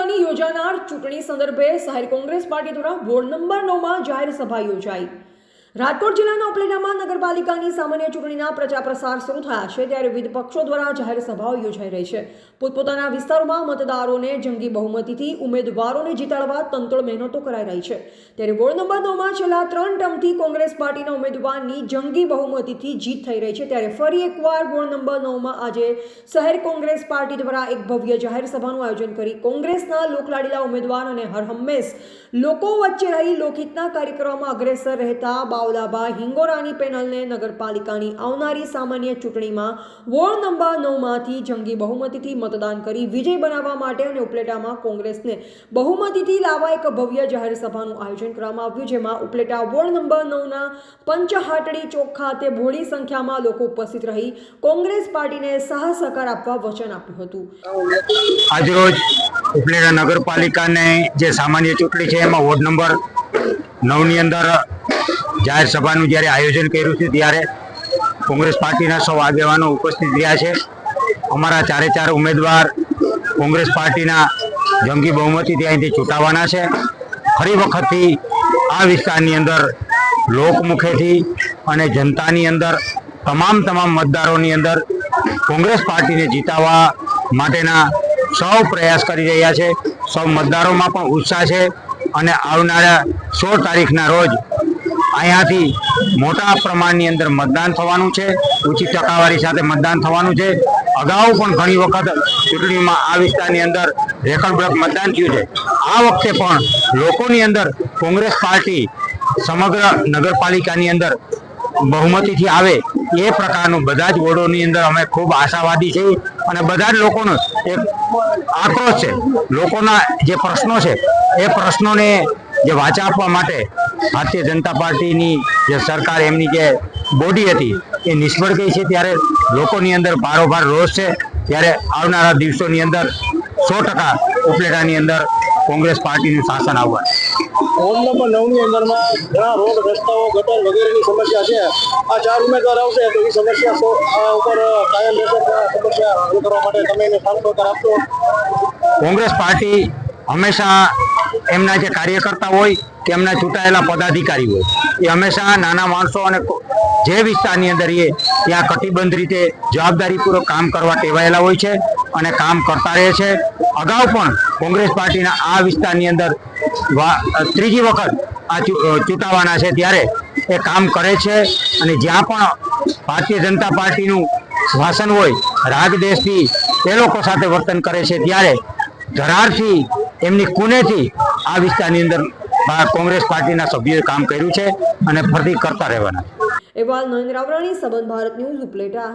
નગરપાલિકાની યોજાનાર ચૂંટણી સંદર્ભે શહેર કોંગ્રેસ પાર્ટી દ્વારા વોર્ડ નંબર 9 માં જાહેર સભા યોજાઈ। રાજકોટ જિલ્લાના ઉપલેટામાં નગરપાલિકાની સામાન્ય ચૂંટણીના પ્રચાર પ્રસાર શરૂ થયા છે ત્યારે વિવિધ પક્ષો દ્વારા જાહેર સભાઓ યોજાઈ રહી છે। પોતપોતાના વિસ્તારોમાં મતદારોને જંગી બહુમતીથી ઉમેદવારોને જીતાડવા તંતોડ મહેનતો કરાઈ રહી છે ત્યારે વોર્ડ નંબર 9 માં છેલ્લા 3 ટર્મથી કોંગ્રેસ પાર્ટીના ઉમેદવારની જંગી બહુમતીથી જીત થઈ રહી છે ત્યારે ફરી એકવાર વોર્ડ નંબર 9 માં આજે શહેર કોંગ્રેસ પાર્ટી દ્વારા એક ભવ્ય જાહેર સભાનું આયોજન કરી કોંગ્રેસના લોકલાડીલા ઉમેદવાર અને હરહંમેશ લોકો વચ્ચે રહી લોકહિતના કાર્યક્રમોમાં અગ્રેસર રહેતા બાવલાબા હિંગોરાની પેનલને નગરપાલિકાની આવનારી સામાન્ય ચૂંટણીમાં વોર્ડ નંબર 9 માંથી જંગી બહુમતીથી મતદાન કરી વિજય બનાવવા માટે અને ઉપલેટામાં કોંગ્રેસને બહુમતીથી લાવવા એક ભવ્ય જાહેર સભાનું આયોજન કરવામાં આવ્યું જેમાં ઉપલેટા વોર્ડ નંબર 9 ના પંચહાટડી ચોક ખાતે બહોળી સંખ્યામાં લોકો ઉપસ્થિત રહી કોંગ્રેસ પાર્ટીને સાહસ સહકાર આપવા વચન આપ્યું હતું। આજરોજ ઉપલેટા નગરપાલિકાને જે સામાન્ય ચૂંટણી છે એમાં વોર્ડ નંબર 9 ની અંદર જાહેર સભાનું જ્યારે આયોજન કર્યું છે ત્યારે કોંગ્રેસ પાર્ટીના સૌ આગેવાનો ઉપસ્થિત રહ્યા છે। અમારા ચારે ચાર ઉમેદવાર કોંગ્રેસ પાર્ટીના જંગી બહુમતીથી અહીંથી ચૂંટાવાના છે। ફરી વખતથી આ વિસ્તારની અંદર લોકમુખેથી અને જનતાની અંદર તમામ મતદારોની અંદર કોંગ્રેસ પાર્ટીને જીતાવવા માટેના સૌ પ્રયાસ કરી રહ્યા છે। સૌ મતદારોમાં પણ ઉત્સાહ છે અને આવનારા 16 તારીખના રોજ અહીંયાથી મોટા પ્રમાણની અંદર મતદાન થવાનું છે, ઊંચી ટકાવારી સાથે મતદાન થવાનું છે। અગાઉ પણ ઘણી વખત ચૂંટણીમાં આ વિસ્તારની અંદર રેકર્ડ બ્રેક મતદાન થયું છે। આ વખતે પણ લોકોની અંદર કોંગ્રેસ પાર્ટી સમગ્ર નગરપાલિકાની અંદર બહુમતીથી આવે એ પ્રકારનું બધા જ વોર્ડોની અંદર અમે ખૂબ આશાવાદી છીએ અને બધા જ લોકોનો એક આક્રોશ છે। લોકોના જે પ્રશ્નો છે એ પ્રશ્નોને જે વાચા આપવા માટે ભારતીય જનતા પાર્ટીની જે સરકાર એમની જે બોડી હતી એ નિષ્ફળ ગઈ છે ત્યારે લોકોની અંદર ભારોભાર રોષ છે। ત્યારે આવનારા દિવસોની અંદર 100% ઉપલેટાની અંદર કોંગ્રેસ પાર્ટીનું શાસન આવવાનું। વોર્ડ નંબર 9 ની અંદરમાં ઘણા રોડ રસ્તાઓ ગટર વગેરેની સમસ્યા છે। આ ચાર ઉમેદવાર આવશે તો એ સમસ્યા ઉપર કાયમ સમસ્યા હલ કરવા માટે તમે એને સાથ સહકાર આપશો? કોંગ્રેસ પાર્ટી હંમેશા એમના જે કાર્યકર્તા હોય કે એમના ચૂંટાયેલા પદાધિકારી હોય એ હંમેશા નાના માણસો અને જે વિસ્તારની અંદર એ ત્યાં કટિબદ્ધ રીતે જવાબદારીપૂર્વક કામ કરવા ટેવાયેલા હોય છે અને કામ કરતા રહે છે। અગાઉ પણ કોંગ્રેસ પાર્ટીના આ વિસ્તારની અંદર ત્રીજી વખત આ ચૂંટાવાના છે ત્યારે એ કામ કરે છે અને જ્યાં પણ ભારતીય જનતા પાર્ટીનું શાસન હોય રાગદેશથી એ લોકો સાથે વર્તન કરે છે ત્યારે ધરારથી એમની કુનેથી આ વિસ્તારની અંદર કોંગ્રેસ પાર્ટીના સભ્યોએ કામ કર્યું છે અને ફરીથી કરતા રહેવાના છે। અહેવાલ નરેન્દ્ર રાવરાણી, સંબંધ ભારત ન્યૂઝ, ઉપલેટા।